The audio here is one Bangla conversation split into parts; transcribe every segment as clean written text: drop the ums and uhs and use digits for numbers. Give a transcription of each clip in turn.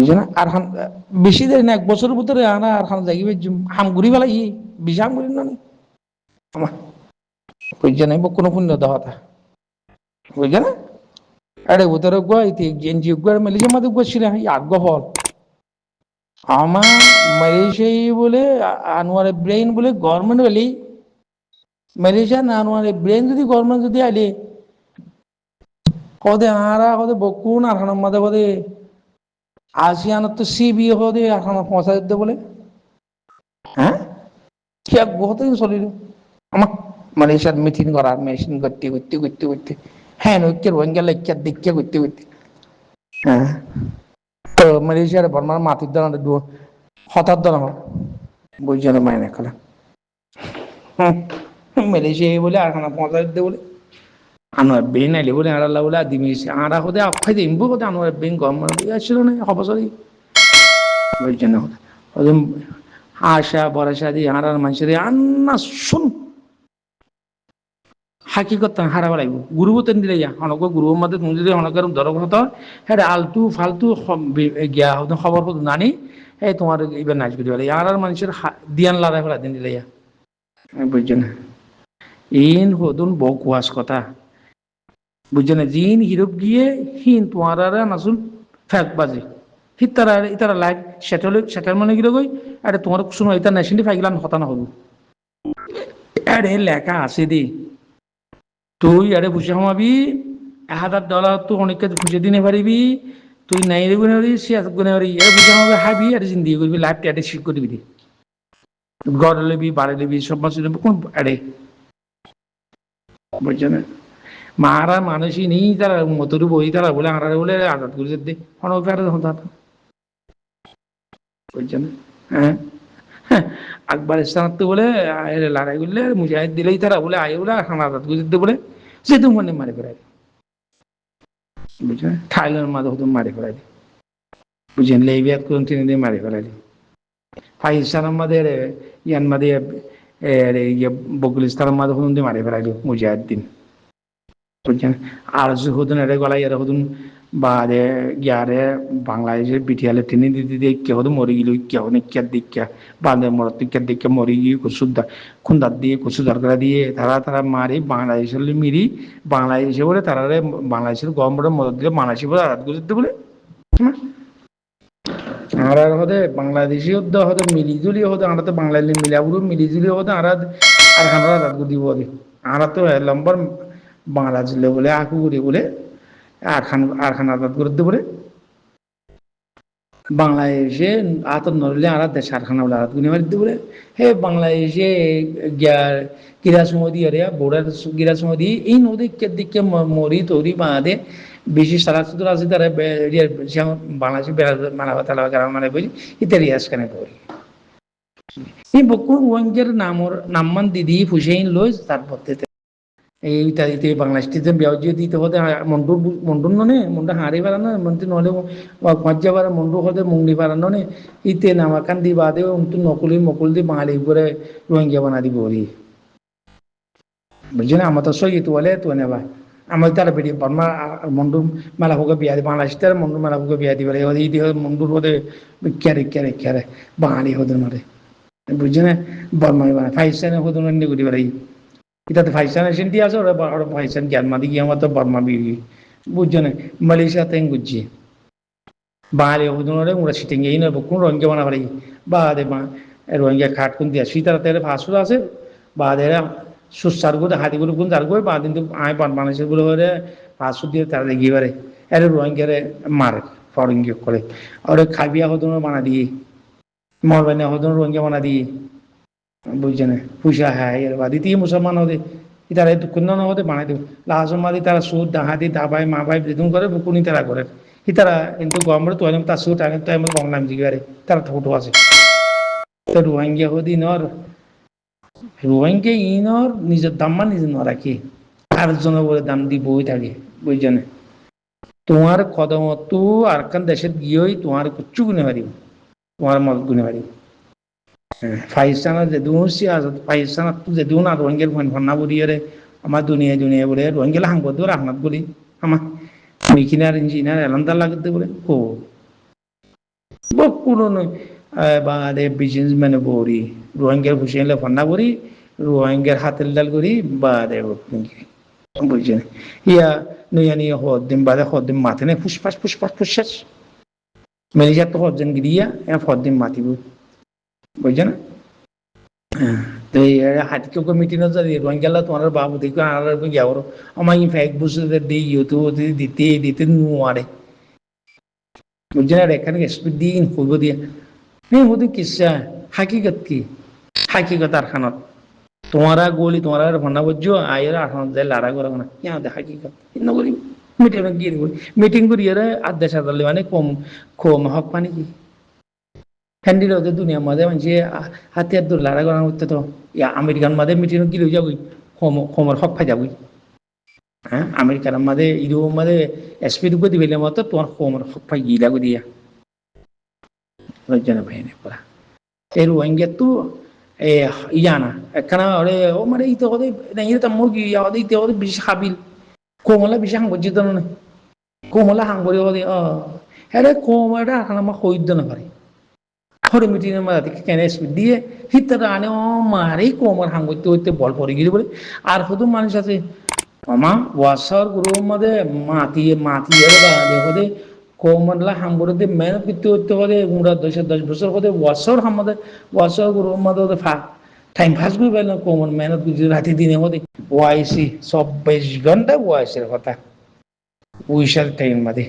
বুঝছো না আর খান বেশি দেরি না 1 বছরের ভিতরে আনা আর খান যাইবে হাম ঘুরি ফেলাই বেশি হাম ঘুরি না আমার বুঝছো না কোনো পুণ্য দেওয়া বুঝছো না আরে ভিতরে গুয়া ইতি এনজিও গুয়ার মালয়েশিয়া মাঝে গুয়াছিল আগ্য ফল আমার মালয়েশিয়া বলে আনোয়ার ব্রেইন বলে গভর্নমেন্ট বলি মালয়েশিয়া না আনোয়ার ব্রেইন যদি গভর্নমেন্ট যদি আইলে হদে আরা হদে বকুন আর খান মাঝে হদে আসিয়ানত তো সিবি হদে আর খান পৌঁছা দিতে বলে হ্যাঁ কি এক বহুত চলিল আমার মালয়েশিয়ার মিটিং করার মেশিন করতে করতে করতে করতে হ্যাঁ ঐক্যের রোহিঙ্গা লেখ্যার দীক্ষা করতে করতে হ্যাঁ তো মালয়েশিয়ার বর্মার মাটির দানা হঠাৎ দানা হোক বুঝছো না মাইনে খেলা মালয়েশিয়া বলে আর খানা পৌঁছা দিতে বলে আনোয়ার বেন আইলে বলে আড়াল্লা বলে দিমি আড়া হতে আফাই দিম বলতে আনোয়ার বেন গম আসছিল না হবসরি বুঝছো না আশা ভরসা দিয়ে হারার মানুষের আন্না শুন হাকিকত হারাব লাগবে গুরুও তেন দিলে অনক গুরুর মধ্যে তুমি যদি অনকের ধরক হতো হ্যাঁ আলতু ফালতু গিয়া হতো খবর হতো নানি এই তোমার এবার নাচ করি আর মানুষের দিয়ান লড়াই ফেলা দিন দিলে বুঝছো না ইন হতুন বকুয়াস কথা বুঝছো না জিন হিরোপ গিয়ে হিন তোমার নাচুন ফ্যাক বাজে হিতারা ইতারা লাইক সেটেল মানে গিয়ে গই আরে তোমার শুনো এটা নেশনটি ফাইগলান হতা না হবো আরে লেখা আছে দি তুই আরে বুঝে হমাবি $1000 তো অনেককে খুঁজে দিনে পারিবি তুই নাই গুনে পারি সিয়াস গুনে পারি এ বুঝে হমাবি হাবি আরে জিন্দিগি করবি লাইফ টেটে শিখ করবি দি গড় লেবি বাড়ে লেবি সব মাস কোন আরে বুঝছো না মারা মানুষই নেই তারা মতর বই তারা বলে আর বলে আঘাত করে দে অনফার হতা বুঝছো না হ্যাঁ আকবর ইসলাম তো বলে লড়াই করলে মুজাহিদ দিলেই তারা বলে আয় বলে খানা আজাদ করে দিতে বলে সে তো মনে মারে ফেরাই বুঝলেন থাইল্যান্ড মাঝে হতো মারে ফেরাই বুঝলেন লেবিয়াত করুন তিনি দিয়ে মারে ফেরাই পাকিস্তানের মাঝে ইয়ান মাঝে বগুলিস্তানের মাঝে হতুন দিয়ে মারে ফেরাই মুজাহিদ দিন বুঝছেন আর হতুন এর গলা ইয়ারে হতুন বা গিয়ারে বাংলাদেশের বিটিয়ালে তিনি দিদি দিয়ে কেউ তো মরে গেল কেউ নিক্ষার দীক্ষা বাঁধে মর দীক্ষার দীক্ষা মরে গিয়ে কুসুদা খুন্দার দিয়ে কুসু দরকার দিয়ে তারা মারি বাংলাদেশের মিরি বাংলাদেশে বলে তারা বাংলাদেশের গভর্নমেন্টের মদত দিলে বাংলাদেশি বলে আঘাত করতে বলে আর হতে বাংলাদেশি হতে হতে মিলিজুলি হতে আমরা তো বাংলাদেশি মিলাবুরু মিলিজুলি হতে আর আমরা আঘাত করে দিব আমরা তো লম্বর বাংলাদেশ বলে আকু করি বলে আর খান আজাদ করতে বলে বাংলাদেশে আতর নড়লে আর দেশ আরখানা বলে আঘাত গুনে মারিতে বলে হে বাংলাদেশে কিরা সময় দিয়ে রে বোর্ডার কিরা সময় দিয়ে এই নদী দিকে মরি তৈরি বাঁধে বেশি সারা সুতরাং আছে তারা বাংলাদেশে মানাবা তালা কারণ মানে বুঝি ইত্যাদি রিয়াজ কানে করি এই বকুন ওয়াঙ্গের নামমান দিদি ফুসেইন লই তারপর এইটা বাংলাদেশটিতে ব্যবহার দিতে হতে মন্ডুর ননে মন্ডা হাঁড়ি পারানো মন্ত্রী নহলে মজ্জা পারা মন্ডু হতে মুংলি পারানো নে ইতে নামাকান দি বাদে অন্তু নকুলি মকুল দি বাঙালি করে রোহিঙ্গা বানা দিব বুঝছি না আমার তো সই তো বলে তো নেবা আমার তারা বেরিয়ে বর্মা মন্ডু মেলা হোক বিয়া দি বাংলাদেশ তার মন্ডু মেলা হোক বিয়া দিবে ইতি মন্ডুর হতে ক্যারে বাঙালি হতে নরে বুঝছি না বর্মা ফাইসানে হতে নন্দি করি পারে ইতাতে ফাইসান এসেন্টি আছে ওরা ফাইসান জ্ঞান মাদি গিয়ে আমার তো বর্মা বিড়ি বুঝছো না মালয়েশিয়াতে বুঝছি বাঙালি হদুনরে ওরা সিটিং এই নয় কোন রোহিঙ্গা বানা পারি বা দে রোহিঙ্গা খাট কোন দিয়া সীতারা তেরে ফাঁসুর আছে বা দেরা সুসার গুলো হাতি গুলো কোন তার গই বা কিন্তু আয় বাংলাদেশের গুলো হলে ফাঁসুর দিয়ে তারা গিয়ে পারে এর রোহিঙ্গারে মারে ফরিঙ্গি করে ওরে খাবিয়া হদুন বানা দিয়ে মরবানি হদুন রোহিঙ্গা বানা দিয়ে বুঝছে না পয়সা হ্যাঁ এর বাদি দিয়ে মুসলমান হতে তারা দুঃখ হতে বানাই দেব লাজম মাদি তারা সুদ ডাহাতি দাবাই মা ভাই বেদন করে বুকুনি তারা করে তারা কিন্তু গভর্নমেন্ট তো তার সুদ আনে তো এমন বাংলাম জিগারে তারা ঠোঁটো আছে তো রোহিঙ্গা হদি নর রোহিঙ্গা ইনর নিজের দাম মা নিজে ন রাখি আর জনের বলে দাম দি বই থাকে বুঝছে না তোমার কদমত আর কান দেশে গিয়েই তোমার কিচ্ছু গুনে পারিব তোমার মত গুনে পারিব পাকিস্তানের যে দুসি আছে পাকিস্তানত যে দুন আর রোহিঙ্গার ফন্না বলিয়ে আমার দুনিয়া বলে রোহিঙ্গা হাঙ্গ দূর আহমদ বলি আমার মিকিনার ইঞ্জিনিয়ার এলান্দার লাগতে বলে ও বকুলন বাদে বিজনেসম্যান বরি রোহিঙ্গার ফুসিলে ফান্না করি রোহিঙ্গার হাতের ডাল করি বাদে বুঝছেন ইয়া নুয়ানি হদ্দিন বাদে হদ্দিন মাথে না ফুসফাস ফুসফাস মেলিজার তো হদ্দিন গিরিয়া হদ্দিন মাতিব বুঝছেন তো হাতি কেউ মিটিং যদি রোহিঙ্গালা তোমার বাবু দেখো আর গিয়া আমার ফেক বুঝে দিই ইউটিউব দিতে দিতে নোয়ারে বুঝছেন আর এখানে স্পিড দিন হইব দিয়া হতে কিসা হাকিকত কি হাকিকত আর খানত তোমারা গলি তোমারা ভান্না বুঝছো আয়ের আখানত যায় লাড়া করা না ইয়া দে হাকিকত নগরি মিটিং গিয়ে মিটিং করি এর আদেশ আদালে মানে কম কম হক পানি কি হ্যান্ডিল হতে দুনিয়া মাঝে মানুষ হাতিয়ার দূর লাড়া করা হতে তো ইয়া আমেরিকান মাঝে মিটিং গিয়ে যাবই কমর হক ফাই যাবই হ্যাঁ আমেরিকার মাঝে ইউরোপ মাঝে স্পিড করে দিবে মতো তোমার কমর হক ফাই গিলা দিয়া লজ্জা ভাই পড়া এই রোহিঙ্গা তো ইয়ানা একখানা ওরে ও মানে ইতে ওদের ইতে মুরগি ওদের ইতে ওদের বেশি হাবিল কোমলা বেশি হাঙ্গ জিত না কোমলা হাঙ্গরি ওদের হ্যাঁ কোমলাটা এখন আমার হইদ না পারে হরে মিটিংয়ের মাঝে কেন দিয়ে হিতারা আনে ও মারেই কোমর হাঙ্গতে হইতে বল পড়ে গিয়ে বলে আর শুধু মানুষ আছে আমা ওয়াসার গুরুর মধ্যে মাতিয়ে বা দেখো কোমরলা হাঙ্গরতে মেহনত করতে হতে হলে উমরা 10 বছর হতে ওয়াসার গুরুর মধ্যে টাইম পাস করে পেল কোমর মেহনত করতে রাতে দিনে হতে ওয়াইসি 24 ঘন্টা ওয়াইসের কথা উইসার টাইম মাঝে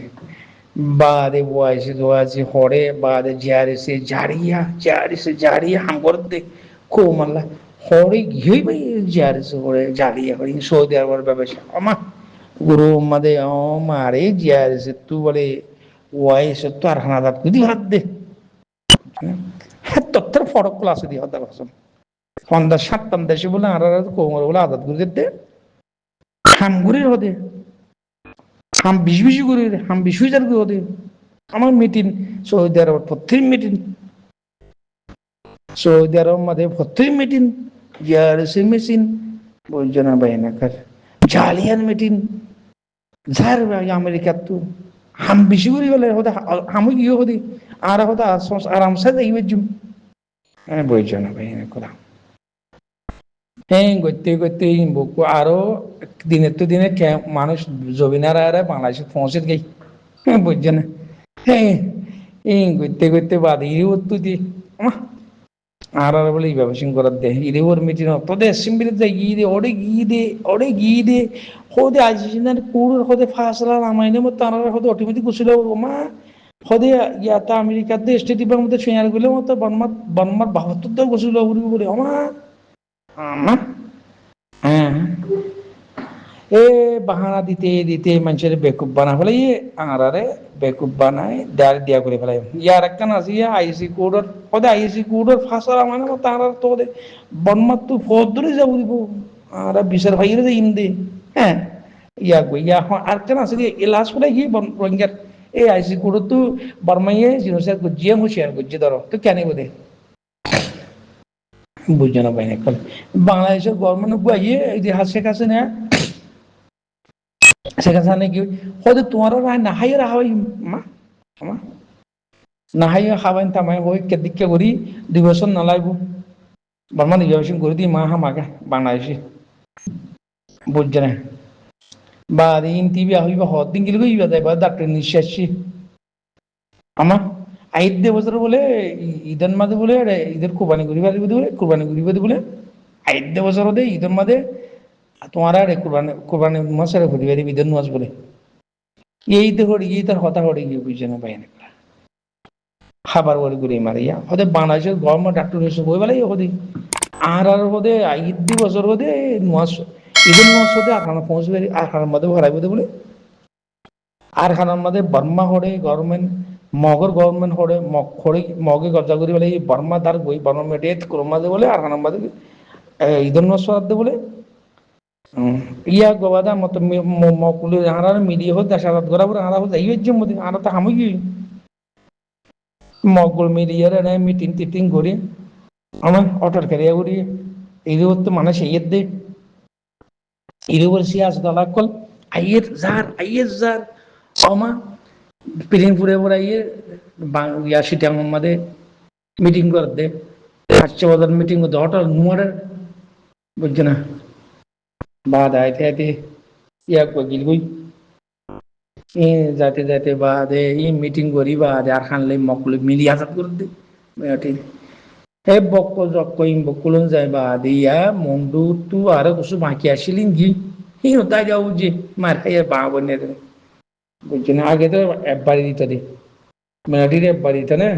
বাদে ওয়াইসি হরে বাদে জারিয়া হাঙ্গরতে কোমরলা হরে গিয়ে ভাই হরে জারিয়া হরে সৌদি আরবের ব্যবসা আমার গুরু মাদে মারে জিয়ারেছে তু বলে ওয়াইস তো আর হানাদাত কুদি হাত দে হ্যাঁ তত্ত্বের ফরক ক্লাসে দিয়ে হতে পারছেন সন্ধ্যা 7টার দেশে বলে আর কোমর বলে আদাত করে দিতে হামগুড়ির হতে হাম বিশ করে হাম 20,000 করে হতে আমার মিটিং সৌদি আরব প্রত্যেক মিটিং সৌদি আরব মাঝে প্রত্যেক মিটিং জিয়ারেছে মেশিন বলছো না ভাই না কার জালিয়ান মিটিং যার আমেরিকার তো হাম বেশি করে বলে হতে হামু গিয়ে হতে আর হতে আরামসে দেখবে জুম বলছো না ভাই করা হ্যাঁ করতে করতে বকু আরো দিনের তো দিনে মানুষ জবিনার আর বাংলাদেশে পৌঁছে গেই বুঝছে না হ্যাঁ করতে করতে বাদ ইরে তো দিয়ে আর বলে এই ব্যবসা করার দে ইরে ওর মিটিং তোদের অ্যাসেম্বলি যাই গিয়ে দে হদে আজিনার কুড় হদে ফাসলা রামায়ণের মতো তারা হদে অটোমেটিক গুছিল মা হদে ইয়াতা আমেরিকার দে স্টেট ডিপার্টমেন্টের মধ্যে ছুঁয়ার গুলো মতো বনমার 72 গুছিল বলে আমা হ্যাঁ এ বাহানা দিতে দিতে মানুষের বেকুব বানা ফেলে আরে বেকুব বানায় দেয়ার দিয়া করে ফেলে ইয়ার একটা আছে আইসি কোডর ওদের আইসি কোডর ফাঁসার মানে তার তো ওদের বনমার তো ফদ ধরে যাবো দিব আর বিশাল ভাইয়ের যে ইন্দে হ্যাঁ ইয়া আর কেন আছে এ লাস্ট করে গিয়ে রোহিঙ্গার এই আইসি কোডর তো বর্মাইয়ে জিনিসের গুজিয়ে হুঁশিয়ার গুজিয়ে ধরো তো কেন বোধে বুঝছো না বাইনে বাংলাদেশের গভর্নমেন্ট গুয়াইয়ে ইতিহাস শেখাছে না শেখাছে নাকি হয়তো তোমারও না হাই রাহাই মা না হাই খাবাইন তামাই হই কেদিকে করি 2 বছর না লাগবো বর্মা রিজার্ভেশন করে দিই মা হামাকে বাংলাদেশে বুঝছে না বা দিন টিভি হইবা হদিন গেলে ইবা যাই বা ডাক্তার নিঃশ্বাসী আমার 8 বছর বলে ঈদের মাঝে বলে ঈদের কোরবানি করি বলে 8 বছর হতে ঈদের মাঝে তোমার আর কোরবানি মাসের ঘুরি বাড়ি ঈদের মাস বলে এই তো হরি এই তার হতা হরি গিয়ে বুঝছে না বাইনে খাবার ওর ঘুরে মারিয়া ওদের বাংলাদেশের গভর্নমেন্ট ডাক্তার এসে বই বেলাই হতে আর হতে 8 বছর হতে মাস ঈদের মাস হতে আখানা পৌঁছবে আখানার মধ্যে হারাই বলে আর খানার মধ্যে বর্মা হরে গভর্নমেন্ট মগর গভর্নমেন্ট হরে মগে গজা করি বলে বর্মা তার বই বর্মা মেডিয়েট ক্রমা দে বলে আর খানার মধ্যে ঈদের মাস দে বলে ইয়া গবাদা মতো মকুলি হারা মিলিয়ে হোক দেশাবাদ করা বলে হারা হোক যাই হচ্ছে মধ্যে হারা তো হামুই মগল মিলিয়ে রে মিটিং টিটিং করি আমার অটোর খেলিয়া করি এই তো মানে সেই দে ইউনিভার্সিটি আছে দলা কল আইয়ের যার আমা পিরিনপুরে পড়াইয়ে ইয়া সিটিং মধ্যে মিটিং করে দে হাসছে বাজার মিটিং করতে হঠাৎ নুমারে বুঝছে না বাদ আইতে আইতে ইয়া গিলগুই এ যাতে যাতে বাদে ই মিটিং করি বাদে আর খানলে মকলে মিলি আজাদ করে দে বেটি হে বক্ক জক্ক ইম বকুলন যায় বাদে ইয়া মন্ডু তু আর কিছু বাকি আসিলিন গি হি হতা যাও যে মার খাইয়া বা বনে বুঝছে না আগে তো একবারই দিত দে মেলাটির একবার দিত না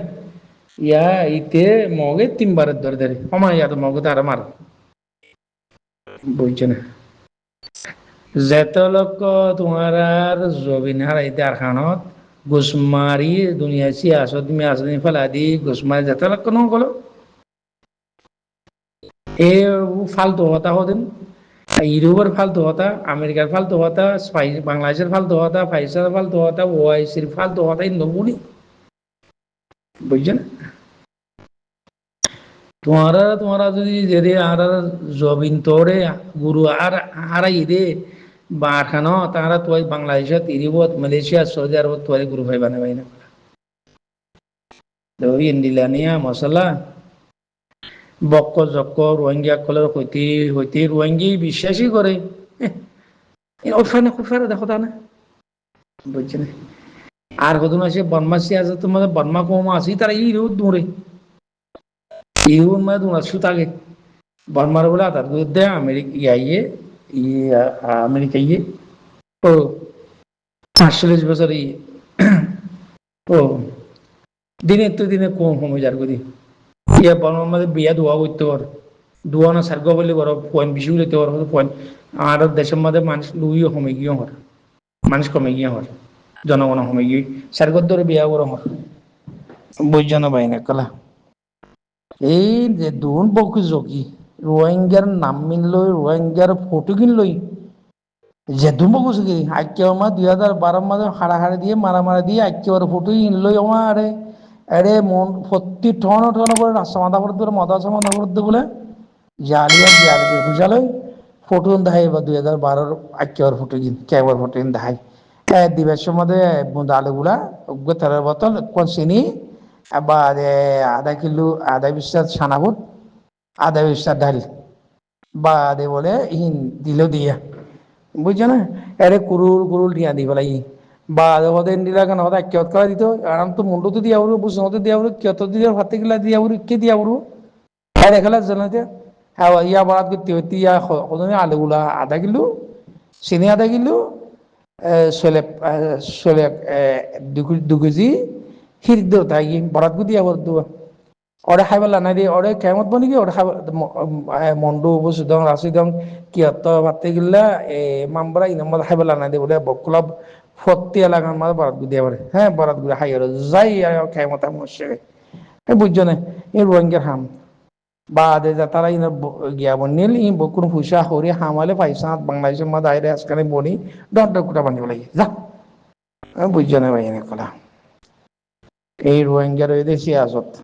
ইয়া ইতে মগে তিনবার ধরে ধরে সময় ইয়া তো মগে তারা মার বুঝছে না যেতলক তোমার আর জবিন হারাইতে আর খানত গুসমারি দুনিয়া সি আসত মি আসনি ফেলা দি গুসমারি যেতলক ন গলো এ ফালতু হতা হদিন ইউরোপের ফালতু হতা আমেরিকার ফালতু হতা বাংলাদেশের ফালতু হতা ফাইসার ফালতু হতা ওআইসির ফালতু হতা ইন নবুনি বুঝছেন তোমারা যদি যদি আর জবিন তোরে গুরু আর হারাই দে বা খানো তারা তোই বাংলাদেশত ইরিবত মালয়েশিয়া সৌদি আরবত তোরে গুরু ভাই বানাবাই না দই ইন্দিলানিয়া মশলা বক্ক জক্ক রোহিঙ্গা কলের হইতে হইতে রোহিঙ্গি বিশ্বাসই করে ওখানে খুফারে দেখো তা না বুঝছেন আর কদিন আছে বনমাসি আছে তোমাদের বনমা কমা আছি তারা ইরু দূরে ইউ মানে দূর সুতাগে বনমার বলে আধার দে আমেরিকা ইয়ে আমেরিকা ইয়ে ও ৪৮ বছর ও দিনে তো দিনে কম সময় যার করি ইয়া বনমার মধ্যে বিয়া দোয়া করতে পার দোয়া না সার্গ বলে বড় পয়েন্ট বেশি হইতে পার পয়েন্ট আর দেশের মধ্যে মানুষ লুইও কমে গিয়ে হর মানুষ কমে গিয়ে হর জনগণ কমে গিয়ে সার্গর ধরে বিয়া বড় হর বুঝছো না বাইনা কলা এই যে দুন বকু জকি রোহিঙ্গার নাম মিনলই রোহিঙ্গার ফটো কিনলই যে দুন বকু জকি আজকে আমার 2012 মাঝে হাড়াহাড়ি দিয়ে মারামারি দিয়ে আজকে ওর ফটো কিনলই আমার আরে আরে মন প্রতি ঠন ঠন করে রাস্তা মাথা পড়তে মাথা মাথা পড়তে বলে জালিয়া জালি বুঝালই ফটো দেখাই বা 2012 আজকে ওর ফটো কিন কেবল ফটো কিন দেখাই দিবেশের মধ্যে আলুগুলা তেলের বোতল কোন চিনি আবার আধা কিলো আধা বিস্তার সানাবুট আধা বিস্তার ডাল বা দে বলে ইন দিল দিয়া বুঝছো না এরে কুরুল কুরুল দিয়া দি বলাই বা ওদের দিলা কেন ওদের কেত করা দিত আরাম তো মুন্ডু তো দিয়া বলবো বুঝছো ওদের দিয়া বলবো কেত দিয়া হাতে গিলা দিয়া বলবো কে দিয়া বলবো আর এখানে জানাতে হ্যাঁ ইয়া বারাত করতে হইতে ইয়া আলুগুলা আধা কিলো চিনি আধা কিলো চলে চলে 2 কেজি হির দিও তাই বরাত গু দিয়া বলতো ওরে খাইবা লানাই দিয়ে ওরে কেমত বনি কি ওরে খাইবা মন্ডু বসুদং রাশিদং কিয়ত ভাতে গিলা মামবরা ইনাম খাইবা লানাই দিয়ে বলে বকলা ফত্তি এলাকার মাঝে বরাত গু দিয়া পারে হ্যাঁ বরাত গু খাই আর যাই কেমত মরছে বুঝছো না এই রোহিঙ্গার হাম বা দে যা তারা ইনা গিয়া বনিল ই বকুন ফুসা হরি হামালে পয়সা বাংলাদেশের মাঝে আইরে আজকানে বনি দর কুটা বানিয়ে লাগে যা বুঝছো না ভাই এনে কলা এই রোহিঙ্গার ওই দেশে আসত